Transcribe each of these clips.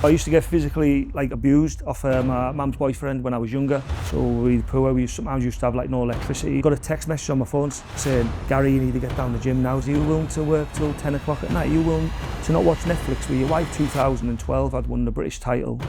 I used to get physically abused off my mum's boyfriend when I was younger. So we poor. We sometimes used to have no electricity. Got a text message on my phone saying, "Gary, you need to get down the gym now. Are you willing to work till 10 o'clock at night? Are you willing to not watch Netflix with your wife?" 2012, I'd won the British title.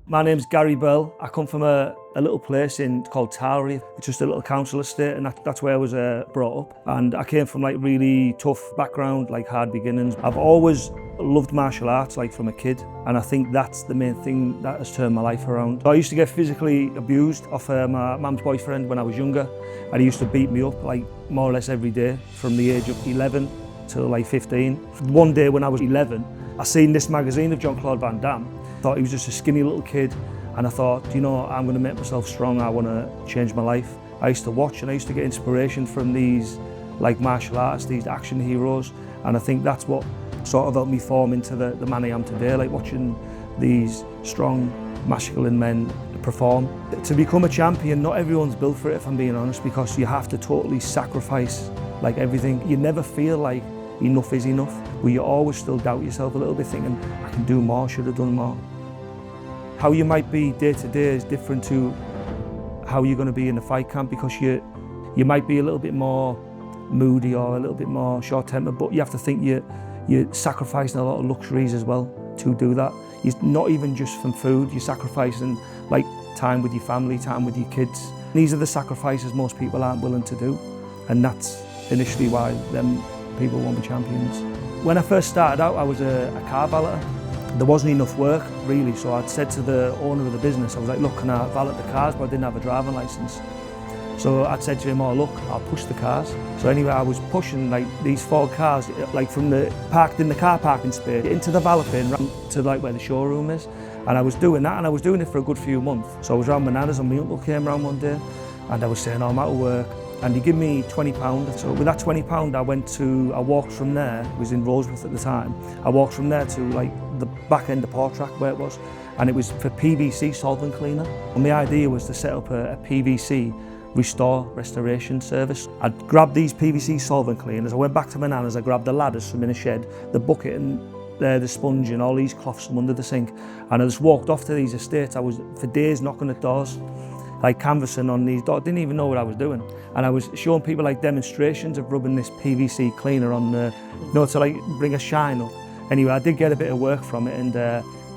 My name's Garry Bell. I come from a little place called Tarry. It's just a little council estate, and that's where I was brought up. And I came from really tough background, hard beginnings. I've always loved martial arts from a kid, and I think that's the main thing that has turned my life around. I used to get physically abused off my mum's boyfriend when I was younger, and he used to beat me up more or less every day from the age of 11 till 15. One day when I was 11, I seen this magazine of Jean-Claude Van Damme. I thought he was just a skinny little kid, and I thought, I'm going to make myself strong. I want to change my life. I used to watch and I used to get inspiration from these martial artists, these action heroes, and I think that's what sort of helped me form into the man I am today, watching these strong, masculine men perform. To become a champion, not everyone's built for it, if I'm being honest, because you have to totally sacrifice everything. You never feel like enough is enough, but you always still doubt yourself a little bit, thinking, I can do more, should have done more. How you might be day to day is different to how you're going to be in the fight camp, because you might be a little bit more moody or a little bit more short-tempered, but you have to think you're sacrificing a lot of luxuries as well to do that. You're not even just from food, you're sacrificing time with your family, time with your kids. These are the sacrifices most people aren't willing to do, and that's initially why them people won't be champions. When I first started out, I was a car valeter. There wasn't enough work really, so I'd said to the owner of the business, I was like, look, can I valet the cars? But I didn't have a driving licence. So I'd said to him, oh look, I'll push the cars. So anyway, I was pushing these 4 cars, from the parked in the car parking space into the valet bin, round to where the showroom is. And I was doing that, and I was doing it for a good few months. So I was around my nana's, and my uncle came round one day, and I was saying, oh, I'm out of work. And he gave me £20. So with that £20, I walked from there, it was in Roseworth at the time, I walked from there to the back end of Portrack where it was, and it was for PVC solvent cleaner. And my idea was to set up a PVC restoration service. I'd grabbed these PVC solvent cleaners, I went back to my nana's, I grabbed the ladders from in a shed, the bucket and the sponge and all these cloths from under the sink, and I just walked off to these estates. I was for days knocking at doors, canvassing on these doors. I didn't even know what I was doing, and I was showing people demonstrations of rubbing this PVC cleaner on to bring a shine up. Anyway, I did get a bit of work from it, and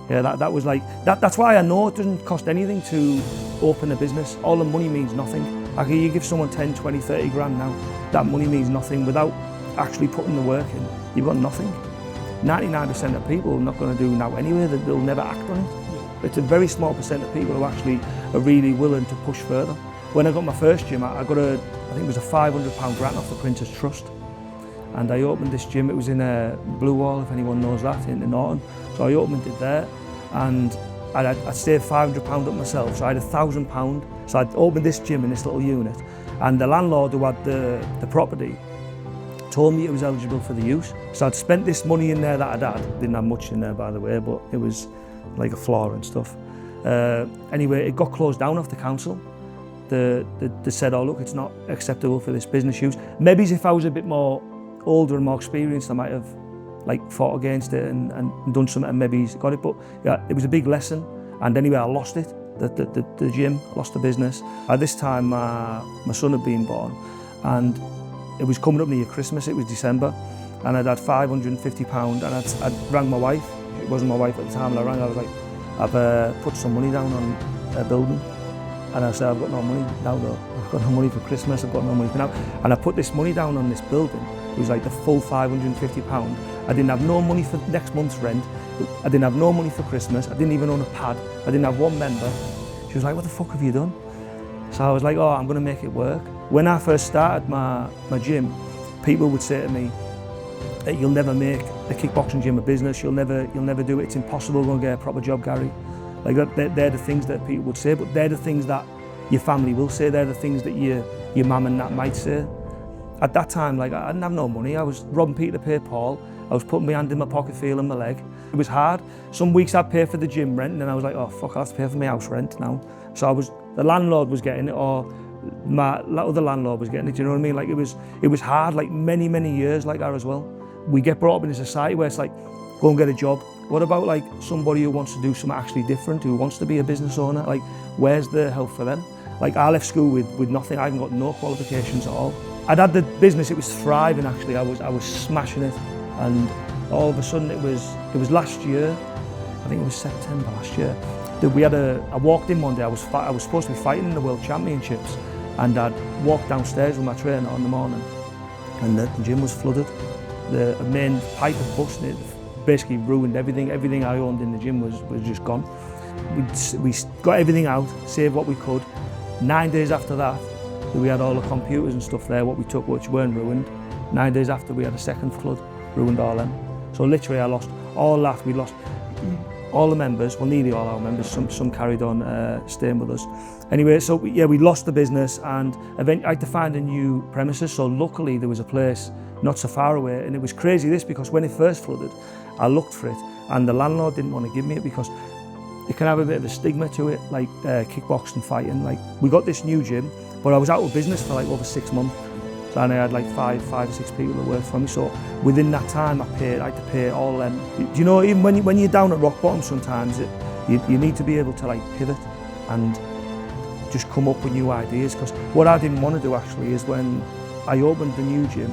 yeah, that was that's why I know it doesn't cost anything to open a business. All the money means nothing. You give someone 10, 20, 30 grand now, that money means nothing. Without actually putting the work in, you've got nothing. 99% of people are not going to do now anyway, they'll never act on it. It's a very small percent of people who actually are really willing to push further. When I got my first gym, I got I think it was a £500 grant off the Prince's Trust. And I opened this gym, it was in Blue Wall, if anyone knows that, in Norton. So I opened it there, and I'd saved £500 up myself, so I had £1,000. So I'd opened this gym in this little unit, and the landlord who had the property told me it was eligible for the use. So I'd spent this money in there that I'd had. Didn't have much in there, by the way, but it was a floor and stuff. Anyway, it got closed down off the council. They said, oh look, it's not acceptable for this business use. Maybe if I was a bit more older and more experienced, I might have fought against it and done something and maybe got it, but yeah, it was a big lesson. And anyway, I lost it, the gym, lost the business. At this time, my son had been born, and it was coming up near Christmas, it was December, and I'd had £550, and I'd rang my wife. It wasn't my wife at the time, and I was like, I've put some money down on a building, and I said, I've got no money now though. I've got no money for Christmas, I've got no money for now. And I put this money down on this building. It was the full £550. I didn't have no money for next month's rent. I didn't have no money for Christmas. I didn't even own a pad. I didn't have one member. She was like, what the fuck have you done? So I was like, oh, I'm gonna make it work. When I first started my gym, people would say to me that you'll never make a kickboxing gym a business, you'll never do it, it's impossible to go and get a proper job, Gary. They're the things that people would say, but they're the things that your family will say, they're the things that your mum and that might say. At that time, I didn't have no money. I was robbing Peter to pay Paul. I was putting my hand in my pocket, feeling my leg. It was hard. Some weeks I'd pay for the gym rent, and then I was like, oh fuck, I have to pay for my house rent now. So the landlord was getting it, or my other landlord was getting it, do you know what I mean? It was hard, many years like that as well. We get brought up in a society where it's go and get a job, What about like somebody who wants to do something actually different, who wants to be a business owner? Like, where's the help for them? Like, I left school with nothing. I haven't got no qualifications at all. I'd had the business, it was thriving actually. I was smashing it, and all of a sudden it was last year. I think it was September last year. That I walked in one day. I was supposed to be fighting in the World Championships, and I'd walked downstairs with my trainer in the morning, and the gym was flooded. The main pipe had busted. It basically ruined everything. Everything I owned in the gym was just gone. We got everything out, saved what we could. 9 days after that, we had all the computers and stuff there, what we took, which weren't ruined. 9 days after, we had a second flood, ruined all them. So literally, I lost all that. We lost all the members, well, nearly all our members. Some carried on staying with us. Anyway, so we lost the business, and eventually I had to find a new premises. So luckily, there was a place not so far away, and it was crazy this, because when it first flooded, I looked for it, and the landlord didn't want to give me it because it can have a bit of a stigma to it, like kickboxing, fighting. Like, we got this new gym, but I was out of business for like over 6 months, and I had like five or six people that worked for me. So within that time, I had to pay all them. Do you know, even when you're down at rock bottom, sometimes you need to be able to like pivot and just come up with new ideas. Because what I didn't want to do actually is, when I opened the new gym,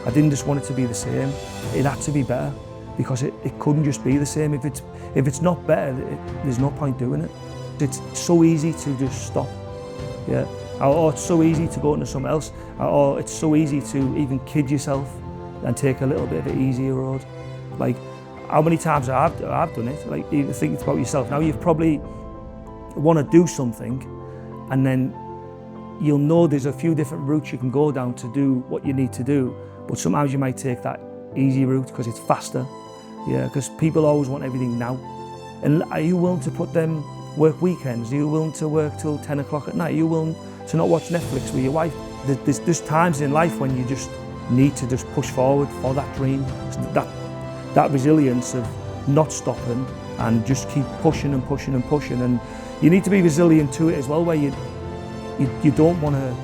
I didn't just want it to be the same. It had to be better, because it couldn't just be the same. If it's not better, there's no point doing it. It's so easy to just stop, yeah. Or it's so easy to go into something else, or it's so easy to even kid yourself and take a little bit of an easier road. Like, how many times I've done it, like, even think about yourself. Now, you've probably want to do something, and then you'll know there's a few different routes you can go down to do what you need to do, but sometimes you might take that easy route because it's faster. Yeah, because people always want everything now. And are you willing to put them work weekends? Are you willing to work till 10 o'clock at night? Are you willing to not watch Netflix with your wife? There's times in life when you just need to just push forward for that dream. That resilience of not stopping and just keep pushing and pushing and pushing. And you need to be resilient to it as well, where you don't want to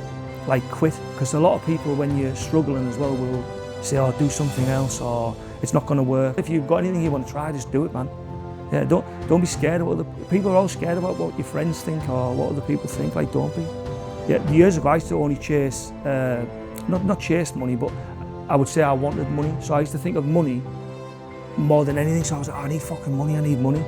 like quit. Because a lot of people, when you're struggling as well, will say, oh, do something else, or it's not going to work. If you've got anything you want to try, just do it, man. Yeah, don't be scared of what other people are. All scared about what your friends think or what other people think. Like, don't be. Yeah, years ago I used to only chase, not chase money, but I would say I wanted money. So I used to think of money more than anything. So I was like, oh, I need fucking money. I need money.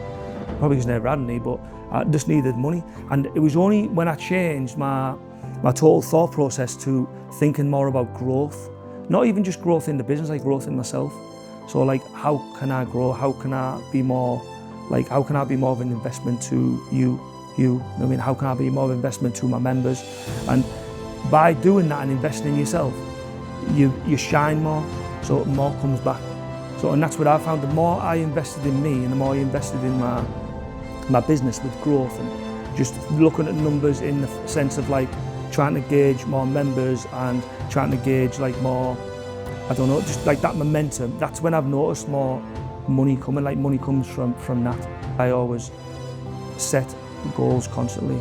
Probably because I never had any, but I just needed money. And it was only when I changed my total thought process to thinking more about growth. Not even just growth in the business, like growth in myself. So like, how can I grow? How can I be more, like, how can I be more of an investment to you? I mean, how can I be more of an investment to my members? And by doing that and investing in yourself, you shine more, so more comes back. So, and that's what I found. The more I invested in me, and the more I invested in my business with growth, and just looking at numbers in the sense of like trying to gauge more members and trying to gauge like more, I don't know, just like that momentum. That's when I've noticed more money coming. Like, money comes from that. I always set goals constantly.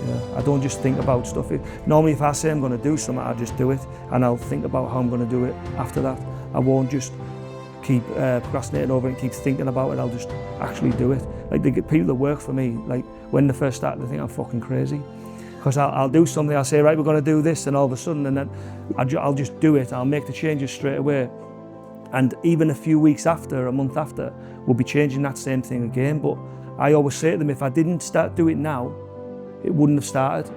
Yeah, I don't just think about stuff. Normally, if I say I'm going to do something, I just do it, and I'll think about how I'm going to do it after that. I won't just keep procrastinating over it and keep thinking about it. I'll just actually do it. Like, the people that work for me, like, when they first start, they think I'm fucking crazy. Because I'll do something, I'll say, right, we're going to do this, and all of a sudden, and then I'll just do it. I'll make the changes straight away. And even a few weeks after, a month after, we'll be changing that same thing again. But I always say to them, if I didn't start doing it now, it wouldn't have started.